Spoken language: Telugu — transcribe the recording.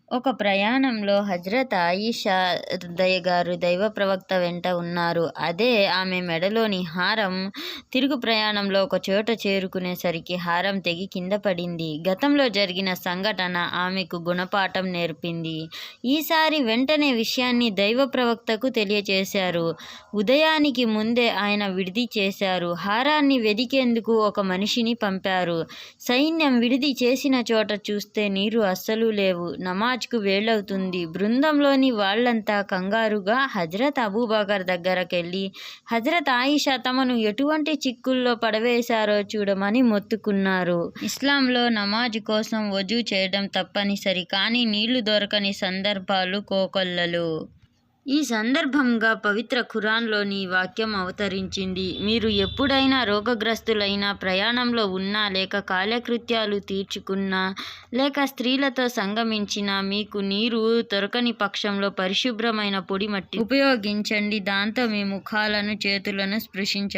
ఒక ప్రయాణంలో హజ్రత్ ఆయిషా గారు దైవ ప్రవక్త వెంట ఉన్నారు. అదే ఆమె మెడలోని హారం తిరుగు ప్రయాణంలో ఒక చోట చేరుకునేసరికి హారం తెగి కింద పడింది. గతంలో జరిగిన సంఘటన ఆమెకు గుణపాఠం నేర్పింది. ఈసారి వెంటనే విషయాన్ని దైవ ప్రవక్తకు తెలియచేశారు. ఉదయానికి ముందే ఆయన విడిది చేశారు. హారాన్ని వెదికేందుకు ఒక మనిషిని పంపారు. సైన్యం విడిది చేసిన చోట చూస్తే నీరు అస్సలు లేవు. నమాజ్కు వేళవుతుంది. బృందంలోని వాళ్ళంతా కంగారుగా హజ్రత్ అబూబకర్ దగ్గరకెళ్ళి హజ్రత్ ఆయిషా తమను ఎటువంటి చిక్కుల్లో పడవేశారో చూడమని మొత్తుకున్నారు. ఇస్లాంలో నమాజ్ కోసం వజూ చేయడం తప్పనిసరి. కానీ నీళ్లు దొరకని సందర్భాలు కోకొల్లలు. ఈ సందర్భంగా పవిత్ర ఖురాన్లోని ఈ వాక్యం అవతరించింది. మీరు ఎప్పుడైనా రోగగ్రస్తులైనా, ప్రయాణంలో ఉన్నా, లేక కాలకృత్యాలు తీర్చుకున్నా, లేక స్త్రీలతో సంగమించినా మీకు నీరు దొరకని పక్షంలో పరిశుభ్రమైన పొడి మట్టి ఉపయోగించండి. దాంతో మీ ముఖాలను, చేతులను స్పృశించండి.